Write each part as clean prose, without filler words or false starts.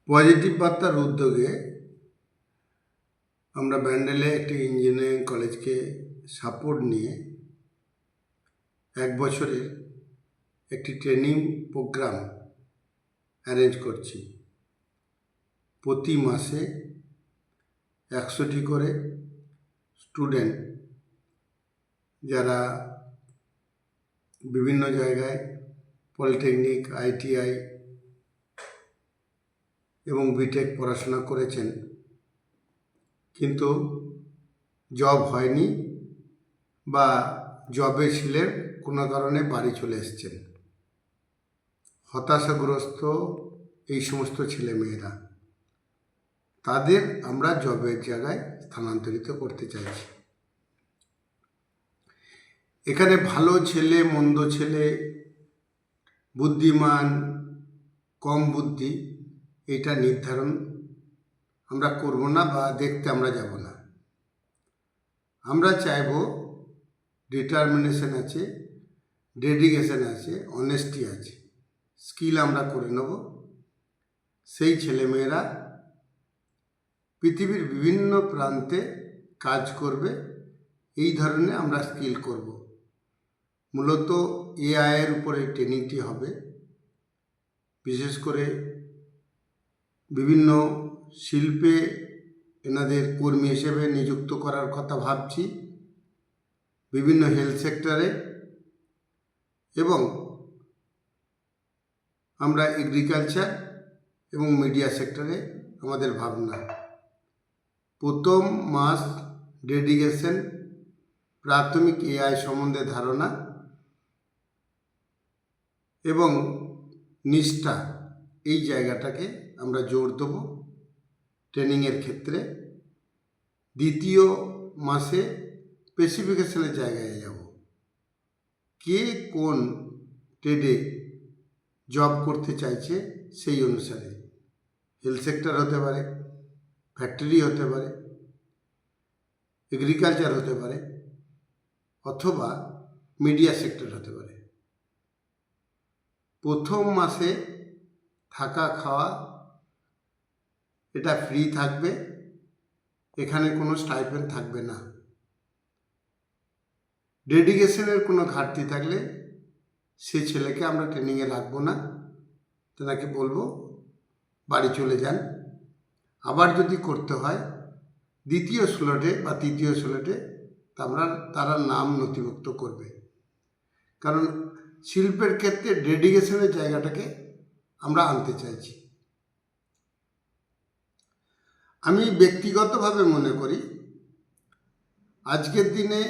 Positive বার্তার উদ্যোগে আমরা ব্যান্ডেলে একটি ইঞ্জিনিয়ারিং কলেজকে সাপোর্ট নিয়ে 1 বছরের একটি ট্রেনিং প্রোগ্রাম অ্যারেঞ্জ করছি। প্রতি মাসে 100টি করে স্টুডেন্ট যারা বিভিন্ন জায়গায় পলিটেকনিক, ITI এবং বিটেক পড়াশোনা করেছেন, কিন্তু জব হয়নি বা জবে ছিলেন, কোনো কারণে বাড়ি চলে এসেছেন। হতাশাগ্রস্ত এই সমস্ত ছেলেমেয়েরা, তাদের আমরা জবের জায়গায় স্থানান্তরিত করতে চাইছি। এখানে ভালো ছেলে, মন্দ ছেলে, বুদ্ধিমান, কম বুদ্ধি, এটা নির্ধারণ আমরা করব না বা দেখতে আমরা যাব না। আমরা চাইব ডিটারমিনেশন আছে, ডেডিকেশন আছে, অনেস্টি আছে, স্কিল আমরা করে নেব। সেই ছেলেমেয়েরা পৃথিবীর বিভিন্ন প্রান্তে কাজ করবে, এই ধরনের আমরা স্কিল করব। মূলত AI এর উপরে ট্রেনিংটি হবে। বিশেষ করে বিভিন্ন শিল্পে এনাদের কর্মী হিসেবে নিযুক্ত করার কথা ভাবছি, বিভিন্ন হেলথ সেক্টরে, এবং আমরা এগ্রিকালচার এবং মিডিয়া সেক্টরে আমাদের ভাবনা। প্রথম মাস ডেডিকেশন, প্রাথমিক AI সম্বন্ধে ধারণা এবং নিষ্ঠা, এই জায়গাটাকে আমরা জোর দেব ট্রেনিংয়ের ক্ষেত্রে। দ্বিতীয় মাসে স্পেসিফিকেশনের জায়গায় যাব, কে কোন ট্রেডে জব করতে চাইছে সেই অনুসারে। হেলথ সেক্টর হতে পারে, ফ্যাক্টরি হতে পারে, এগ্রিকালচার হতে পারে, অথবা মিডিয়া সেক্টর হতে পারে। প্রথম মাসে থাকা খাওয়া এটা ফ্রি থাকবে, এখানে কোনো স্টাইপেন্ড থাকবে না। ডেডিকেশনের কোনো ঘাটতি থাকলে সে ছেলেকে আমরা ট্রেনিংয়ে রাখবো না, তেনাকে বলবো বাড়ি চলে যান। আবার যদি করতে হয় দ্বিতীয় স্লটে বা তৃতীয় স্লটে তারা নাম নথিভুক্ত করবে। কারণ শিল্পের ক্ষেত্রে ডেডিকেশনের জায়গাটাকে আমরা আনতে চাইছি। আমি ব্যক্তিগতভাবে মনে করি আজকের দিনে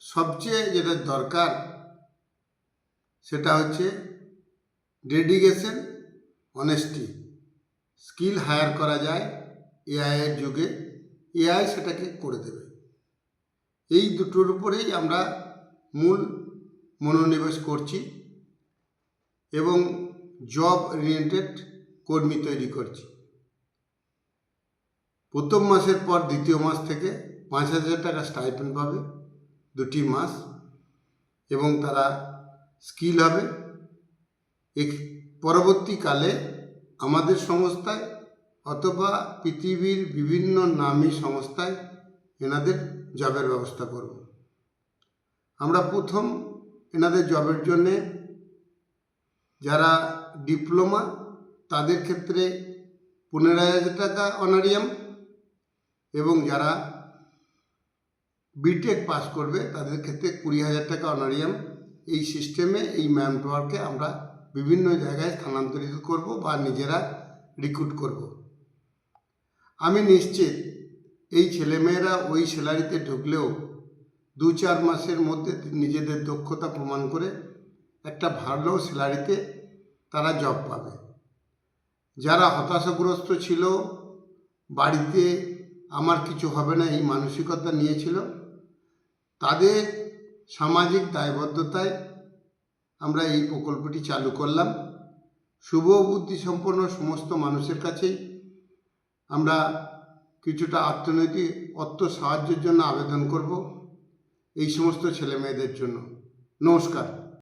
সবচেয়ে যেটা দরকার সেটা হচ্ছে ডেডিকেশন, অনেস্টি। স্কিল হায়ার করা যায় AI এর যুগে, AI সেটাকে করে দেবে। এই দুটোর উপরেই আমরা মূল মনোনিবেশ করছি এবং জব ওরিয়েন্টেড কর্মী তৈরি করছি। প্রথম মাসের পর দ্বিতীয় মাস থেকে 5,000 টাকা স্টাইপেন্ড পাবে 2টি মাস, এবং তারা স্কিল হবে। পরবর্তীকালে আমাদের সংস্থায় অথবা পৃথিবীর বিভিন্ন নামী সংস্থায় এনাদের জবের ব্যবস্থা করব। আমরা প্রথম এনাদের জবের জন্যে যারা ডিপ্লোমা, তাদের ক্ষেত্রে 15,000 টাকা অনারিয়াম, এবং যারা বিটেক পাস করবে তাদের ক্ষেত্রে 20,000 টাকা অনারিয়াম। এই সিস্টেমে এই ম্যান পাওয়ারকে আমরা বিভিন্ন জায়গায় স্থানান্তরিত করব বা নিজেরা রিক্রুট করব। আমি নিশ্চিত এই ছেলেমেয়েরা ওই স্যালারিতে ঢুকলেও 2-4 মাসের মধ্যে নিজেদের দক্ষতা প্রমাণ করে একটা ভালো স্যালারিতে তারা জব পাবে। যারা হতাশাগ্রস্ত ছিল, বাড়িতে আমার কিছু হবে না এই মানসিকতা নিয়েছিল, তাদের সামাজিক দায়বদ্ধতায় আমরা এই প্রকল্পটি চালু করলাম। শুভ বুদ্ধি সম্পন্ন সমস্ত মানুষের কাছেই আমরা কিছুটা অর্থনৈতিক সাহায্যের জন্য আবেদন করব এই সমস্ত ছেলেমেয়েদের জন্য। নমস্কার।